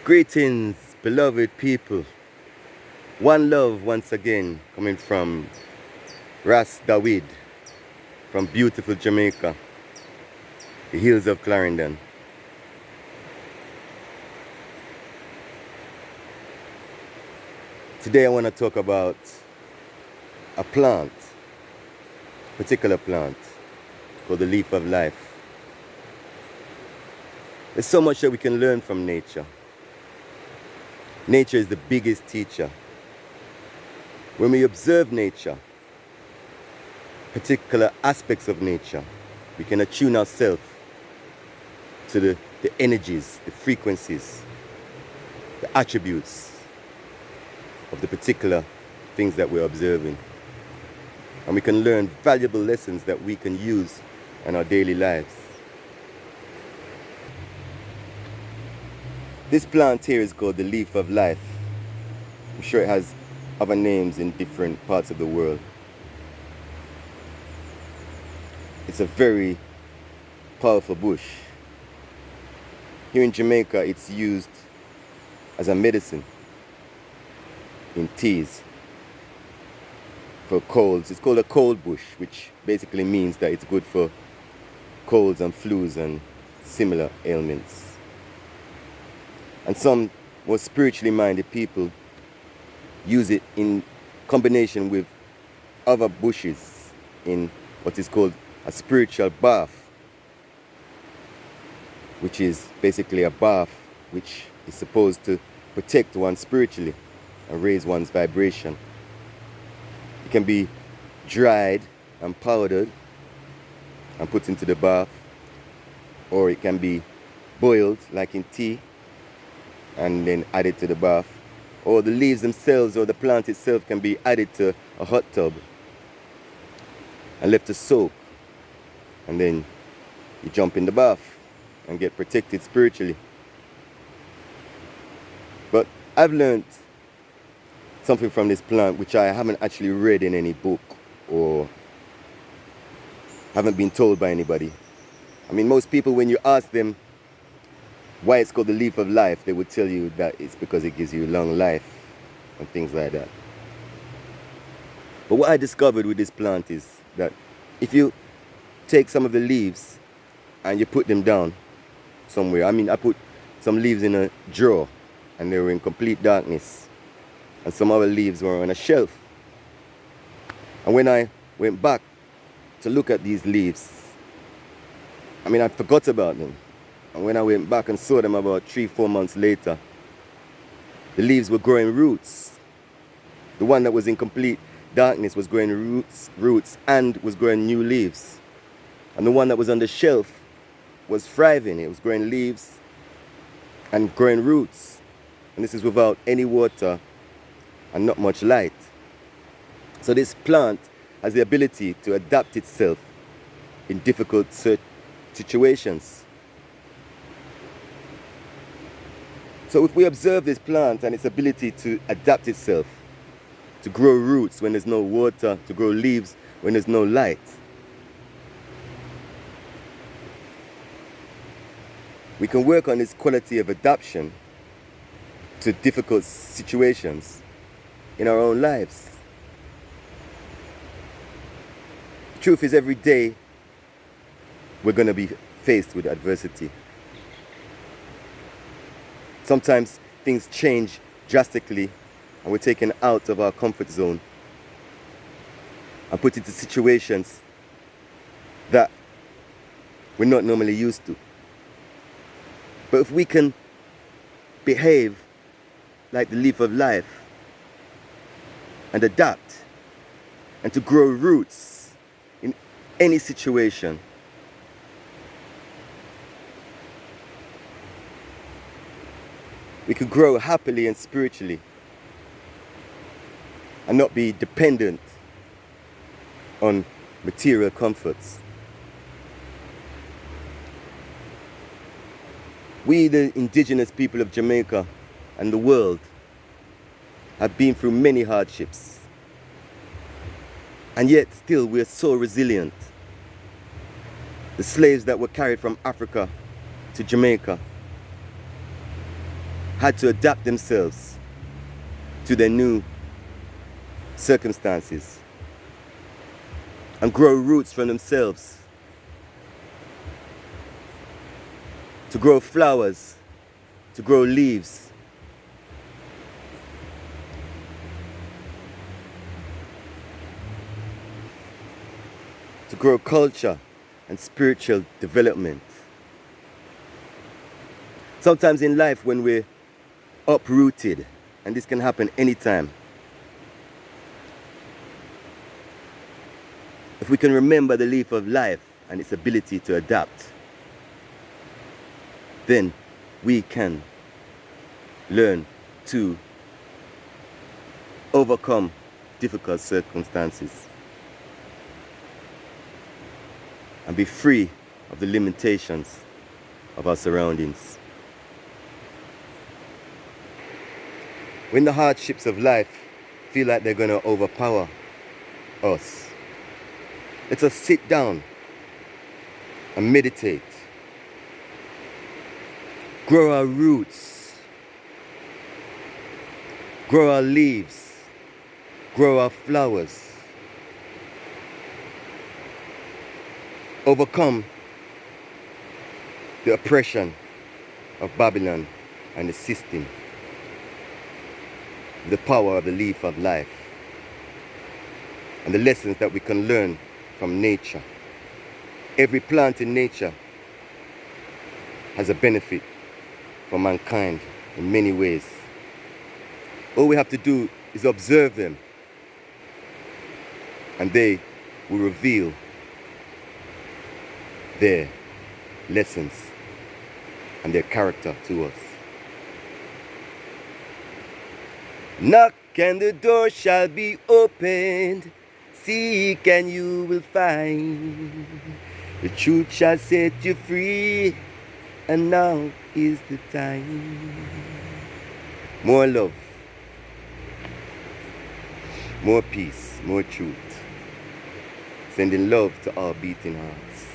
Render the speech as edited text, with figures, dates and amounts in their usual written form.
Greetings, beloved people. One love once again coming from Ras Dawid from beautiful Jamaica, the hills of Clarendon. Today I want to talk about a plant, particular plant called the leaf of life. There's so much that we can learn from nature. Nature is the biggest teacher. When we observe nature, particular aspects of nature, we can attune ourselves to the energies, the frequencies, the attributes of the particular things that we're observing. And we can learn valuable lessons that we can use in our daily lives. This plant here is called the leaf of life. I'm sure it has other names in different parts of the world. It's a very powerful bush. Here in Jamaica, it's used as a medicine in teas for colds. It's called a cold bush, which basically means that it's good for colds and flus and similar ailments. And some more spiritually minded people use it in combination with other bushes in what is called a spiritual bath, which is basically a bath which is supposed to protect one spiritually and raise one's vibration. It can be dried and powdered and put into the bath, or it can be boiled like in tea and then added to the bath, or the leaves themselves or the plant itself can be added to a hot tub and left to soak, and then you jump in the bath and get protected spiritually. But I've learned something from this plant which I haven't actually read in any book or haven't been told by anybody. I mean, most people, when you ask them why it's called the leaf of life, they would tell you that it's because it gives you long life and things like that. But what I discovered with this plant is that if you take some of the leaves and you put them down somewhere, I mean, I put some leaves in a drawer and they were in complete darkness, and some other leaves were on a shelf. And when I went back to look at these leaves, I mean, I forgot about them. And when I went back and saw them about 3-4 months later, the leaves were growing roots. The one that was in complete darkness was growing roots and was growing new leaves. And the one that was on the shelf was thriving. It was growing leaves and growing roots. And this is without any water and not much light. So this plant has the ability to adapt itself in difficult situations. So if we observe this plant and its ability to adapt itself, to grow roots when there's no water, to grow leaves when there's no light, we can work on this quality of adaptation to difficult situations in our own lives. The truth is, every day we're going to be faced with adversity. Sometimes things change drastically and we're taken out of our comfort zone and put into situations that we're not normally used to. But if we can behave like the leaf of life and adapt and to grow roots in any situation, we could grow happily and spiritually and not be dependent on material comforts. We, the indigenous people of Jamaica and the world, have been through many hardships. And yet still we're so resilient. The slaves that were carried from Africa to Jamaica had to adapt themselves to their new circumstances and grow roots from themselves, to grow flowers, to grow leaves, to grow culture and spiritual development. Sometimes in life when we're uprooted, and this can happen anytime, if we can remember the leaf of life and its ability to adapt, then we can learn to overcome difficult circumstances and be free of the limitations of our surroundings. When the hardships of life feel like they're going to overpower us, let us sit down and meditate. Grow our roots, grow our leaves, grow our flowers. Overcome the oppression of Babylon and the system, the power of the leaf of life, and the lessons that we can learn from nature. Every plant in nature has a benefit for mankind in many ways. All we have to do is observe them, and they will reveal their lessons and their character to us. Knock and the door shall be opened. Seek and you will find. The truth shall set you free, and now is the time. More love, more peace, more truth. Sending love to all beating hearts.